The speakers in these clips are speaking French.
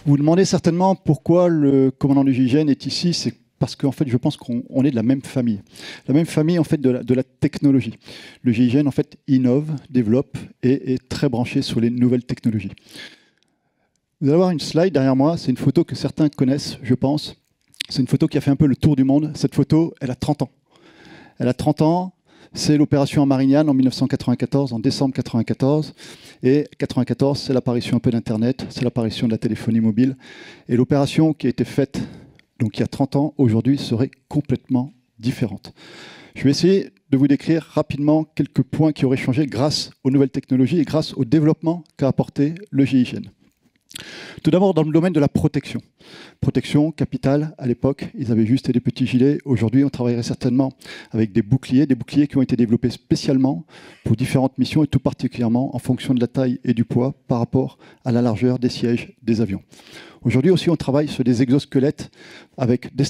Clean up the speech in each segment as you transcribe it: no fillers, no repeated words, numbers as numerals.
Vous vous demandez certainement pourquoi le commandant du GIGN est ici. C'est parce qu'en fait, je pense qu'on est de la même famille. La même famille, en fait, de la technologie. Le GIGN, en fait, innove, développe et est très branché sur les nouvelles technologies. Vous allez avoir une slide derrière moi. C'est une photo que certains connaissent, je pense. C'est une photo qui a fait un peu le tour du monde. Cette photo, elle a 30 ans. Elle a 30 ans. C'est l'opération Marignane en 1994, en décembre 1994. Et 1994, c'est l'apparition un peu d'Internet, c'est l'apparition de la téléphonie mobile. Et l'opération qui a été faite donc il y a 30 ans, aujourd'hui, serait complètement différente. Je vais essayer de vous décrire rapidement quelques points qui auraient changé grâce aux nouvelles technologies et grâce au développement qu'a apporté le GIGN. Tout d'abord, dans le domaine de la protection. Protection capitale, à l'époque, ils avaient juste des petits gilets. Aujourd'hui, on travaillerait certainement avec des boucliers qui ont été développés spécialement pour différentes missions et tout particulièrement en fonction de la taille et du poids par rapport à la largeur des sièges des avions. Aujourd'hui aussi, on travaille sur des exosquelettes avec des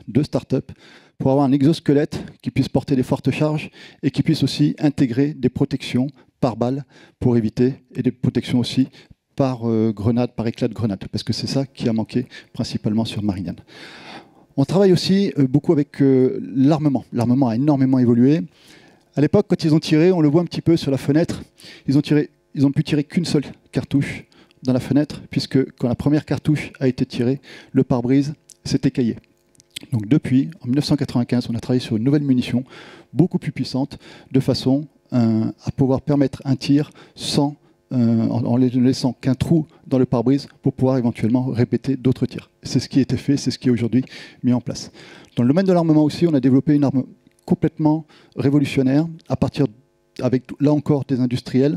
deux startups, pour avoir un exosquelette qui puisse porter des fortes charges et qui puisse aussi intégrer des protections par balle pour éviter, et des protections aussi par grenade, par éclat de grenade, parce que c'est ça qui a manqué principalement sur Marignane. On travaille aussi beaucoup avec l'armement. L'armement a énormément évolué. À l'époque, quand ils ont tiré, on le voit un petit peu sur la fenêtre, ils ont pu tirer qu'une seule cartouche dans la fenêtre, puisque quand la première cartouche a été tirée, le pare-brise s'est écaillé. Donc depuis, en 1995, on a travaillé sur une nouvelle munition, beaucoup plus puissante, de façon à pouvoir permettre un tir sans en ne laissant qu'un trou dans le pare-brise pour pouvoir éventuellement répéter d'autres tirs. C'est ce qui a été fait, c'est ce qui est aujourd'hui mis en place. Dans le domaine de l'armement aussi, on a développé une arme complètement révolutionnaire, avec là encore des industriels,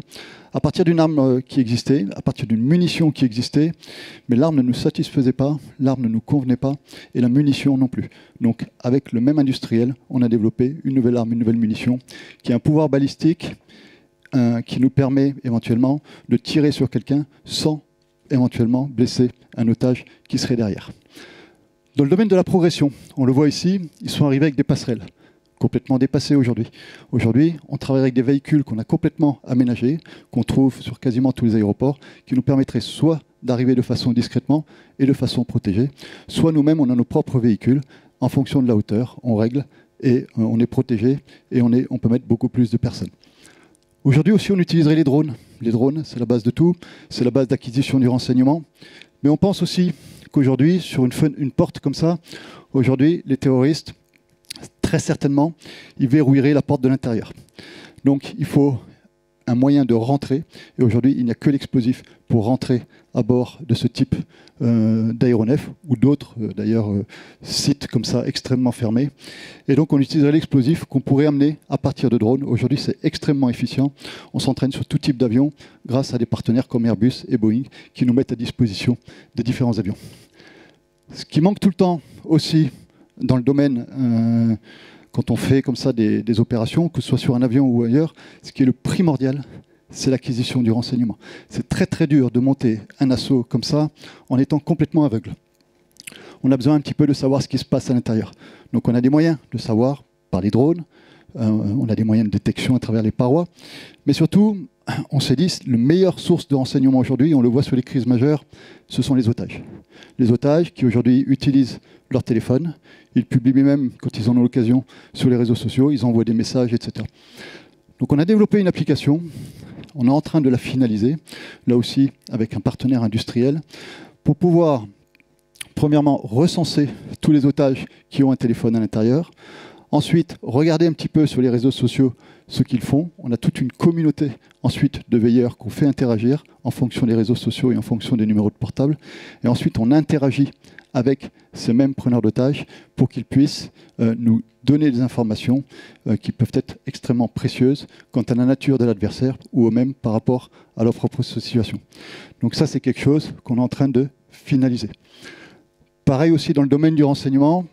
à partir d'une arme qui existait, à partir d'une munition qui existait, mais l'arme ne nous satisfaisait pas, l'arme ne nous convenait pas, et la munition non plus. Donc avec le même industriel, on a développé une nouvelle arme, une nouvelle munition, qui a un pouvoir balistique, qui nous permet éventuellement de tirer sur quelqu'un sans éventuellement blesser un otage qui serait derrière. Dans le domaine de la progression, on le voit ici, ils sont arrivés avec des passerelles complètement dépassées aujourd'hui. Aujourd'hui, on travaille avec des véhicules qu'on a complètement aménagés, qu'on trouve sur quasiment tous les aéroports, qui nous permettraient soit d'arriver de façon discrètement et de façon protégée, soit nous-mêmes, on a nos propres véhicules, en fonction de la hauteur, on règle et on est protégé et on peut mettre beaucoup plus de personnes. Aujourd'hui aussi, on utiliserait les drones. Les drones, c'est la base de tout, c'est la base d'acquisition du renseignement. Mais on pense aussi qu'aujourd'hui, sur une porte comme ça, aujourd'hui, les terroristes, très certainement, ils verrouilleraient la porte de l'intérieur. Donc, il faut un moyen de rentrer. Et aujourd'hui, il n'y a que l'explosif pour rentrer à bord de ce type d'aéronef ou d'autres, d'ailleurs, sites comme ça extrêmement fermés. Et donc, on utiliserait l'explosif qu'on pourrait amener à partir de drones. Aujourd'hui, c'est extrêmement efficient. On s'entraîne sur tout type d'avion grâce à des partenaires comme Airbus et Boeing qui nous mettent à disposition des différents avions. Ce qui manque tout le temps aussi dans le domaine, quand on fait comme ça des opérations, que ce soit sur un avion ou ailleurs, ce qui est le primordial, c'est l'acquisition du renseignement. C'est très très dur de monter un assaut comme ça en étant complètement aveugle. On a besoin un petit peu de savoir ce qui se passe à l'intérieur. Donc on a des moyens de savoir par les drones, on a des moyens de détection à travers les parois, mais surtout, on s'est dit, la meilleure source de renseignement aujourd'hui, on le voit sur les crises majeures, ce sont les otages. Les otages qui aujourd'hui utilisent leur téléphone, ils publient même, quand ils en ont l'occasion, sur les réseaux sociaux, ils envoient des messages, etc. Donc on a développé une application, on est en train de la finaliser, là aussi avec un partenaire industriel, pour pouvoir, premièrement, recenser tous les otages qui ont un téléphone à l'intérieur. Ensuite, regarder un petit peu sur les réseaux sociaux ce qu'ils font. On a toute une communauté ensuite de veilleurs qu'on fait interagir en fonction des réseaux sociaux et en fonction des numéros de portable. Et ensuite, on interagit avec ces mêmes preneurs d'otages pour qu'ils puissent nous donner des informations qui peuvent être extrêmement précieuses quant à la nature de l'adversaire ou même par rapport à leur propre situation. Donc ça, c'est quelque chose qu'on est en train de finaliser. Pareil aussi dans le domaine du renseignement,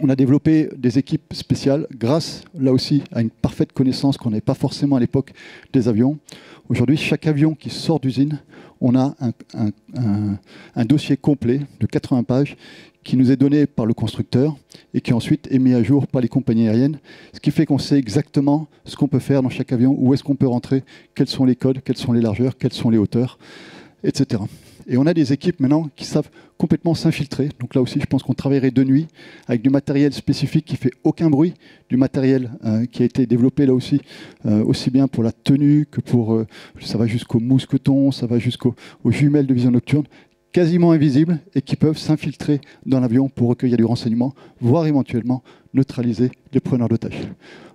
on a développé des équipes spéciales grâce, là aussi, à une parfaite connaissance qu'on n'avait pas forcément à l'époque des avions. Aujourd'hui, chaque avion qui sort d'usine, on a un dossier complet de 80 pages qui nous est donné par le constructeur et qui ensuite est mis à jour par les compagnies aériennes, ce qui fait qu'on sait exactement ce qu'on peut faire dans chaque avion, où est-ce qu'on peut rentrer, quels sont les codes, quelles sont les largeurs, quelles sont les hauteurs, etc. Et on a des équipes maintenant qui savent complètement s'infiltrer. Donc là aussi, je pense qu'on travaillerait de nuit avec du matériel spécifique qui fait aucun bruit, du matériel qui a été développé là aussi bien pour la tenue que pour... ça va jusqu'aux mousquetons, ça va jusqu'aux jumelles de vision nocturne, quasiment invisibles et qui peuvent s'infiltrer dans l'avion pour recueillir du renseignement, voire éventuellement neutraliser les preneurs d'otages.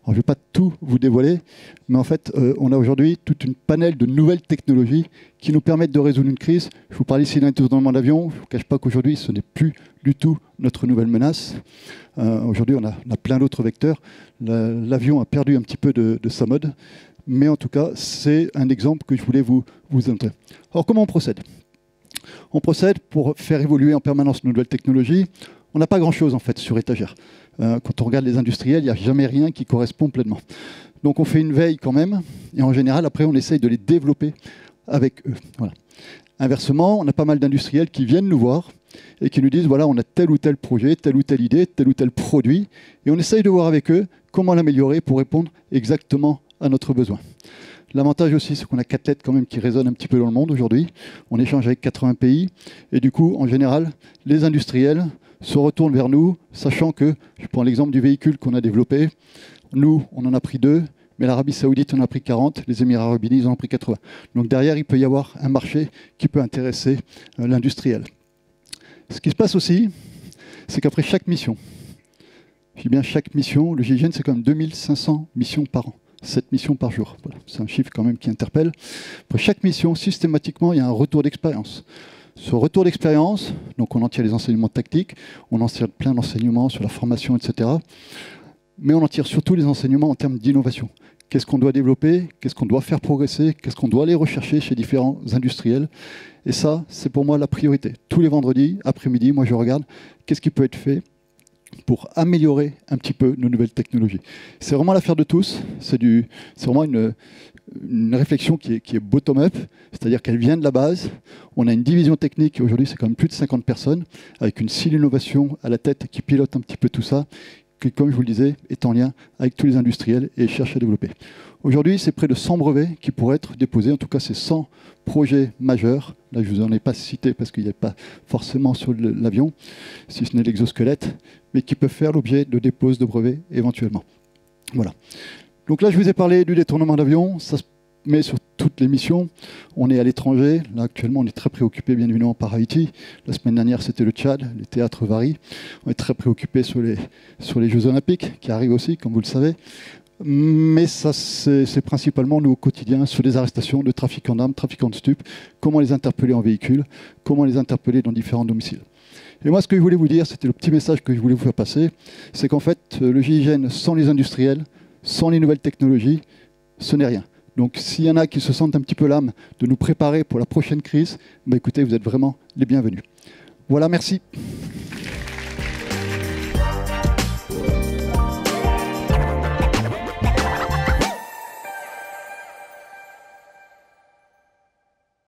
Alors, je ne vais pas tout vous dévoiler, mais en fait, on a aujourd'hui toute une panel de nouvelles technologies qui nous permettent de résoudre une crise. Je vous parle ici d'un détournement d'avion. Je ne vous cache pas qu'aujourd'hui, ce n'est plus du tout notre nouvelle menace. Aujourd'hui, on a plein d'autres vecteurs. L'avion a perdu un petit peu de sa mode, mais en tout cas, c'est un exemple que je voulais vous montrer. Alors, comment on procède ? On procède pour faire évoluer en permanence nos nouvelles technologies. On n'a pas grand-chose en fait sur étagère. Quand on regarde les industriels, il n'y a jamais rien qui correspond pleinement. Donc on fait une veille quand même, et en général, après, on essaye de les développer avec eux. Voilà. Inversement, on a pas mal d'industriels qui viennent nous voir et qui nous disent, voilà, on a tel ou tel projet, telle ou telle idée, tel ou tel produit, et on essaye de voir avec eux comment l'améliorer pour répondre exactement à notre besoin. L'avantage aussi, c'est qu'on a 4 lettres quand même qui résonnent un petit peu dans le monde aujourd'hui. On échange avec 80 pays, et du coup, en général, les industriels se retournent vers nous, sachant que, je prends l'exemple du véhicule qu'on a développé, nous, on en a pris 2, mais l'Arabie Saoudite en a pris 40, les Émirats Arabes Unis en ont pris 80. Donc derrière, il peut y avoir un marché qui peut intéresser l'industriel. Ce qui se passe aussi, c'est qu'après chaque mission, je dis bien chaque mission, le GIGN, c'est quand même 2500 missions par an. 7 missions par jour. Voilà. C'est un chiffre quand même qui interpelle. Après chaque mission, systématiquement, il y a un retour d'expérience. Ce retour d'expérience, donc on en tire les enseignements tactiques, on en tire plein d'enseignements sur la formation, etc. Mais on en tire surtout les enseignements en termes d'innovation. Qu'est-ce qu'on doit développer? Qu'est-ce qu'on doit faire progresser? Qu'est-ce qu'on doit aller rechercher chez différents industriels? Et ça, c'est pour moi la priorité. Tous les vendredis, après-midi, moi je regarde qu'est-ce qui peut être fait pour améliorer un petit peu nos nouvelles technologies. C'est vraiment l'affaire de tous. C'est vraiment une réflexion qui est bottom-up, c'est-à-dire qu'elle vient de la base. On a une division technique, aujourd'hui c'est quand même plus de 50 personnes, avec une cellule innovation à la tête qui pilote un petit peu tout ça, qui, comme je vous le disais, est en lien avec tous les industriels et cherche à développer. Aujourd'hui, c'est près de 100 brevets qui pourraient être déposés, en tout cas c'est 100 projets majeurs. Là, je ne vous en ai pas cité parce qu'il n'y a pas forcément sur l'avion, si ce n'est l'exosquelette, mais qui peuvent faire l'objet de déposes de brevets éventuellement. Voilà. Donc là, je vous ai parlé du détournement d'avion. Ça se met sur toutes les missions. On est à l'étranger. Là, actuellement, on est très préoccupé, bien évidemment, par Haïti. La semaine dernière, c'était le Tchad. Les théâtres varient. On est très préoccupé sur les Jeux Olympiques, qui arrivent aussi, comme vous le savez. Mais ça, c'est principalement, nous, au quotidien, sur les arrestations de trafiquants d'armes, trafiquants de stupes, comment les interpeller en véhicule, comment les interpeller dans différents domiciles. Et moi, ce que je voulais vous dire, c'était le petit message que je voulais vous faire passer, c'est qu'en fait, le GIGN, sans les industriels, sans les nouvelles technologies, ce n'est rien. Donc, s'il y en a qui se sentent un petit peu l'âme de nous préparer pour la prochaine crise, bah, écoutez, vous êtes vraiment les bienvenus. Voilà, merci.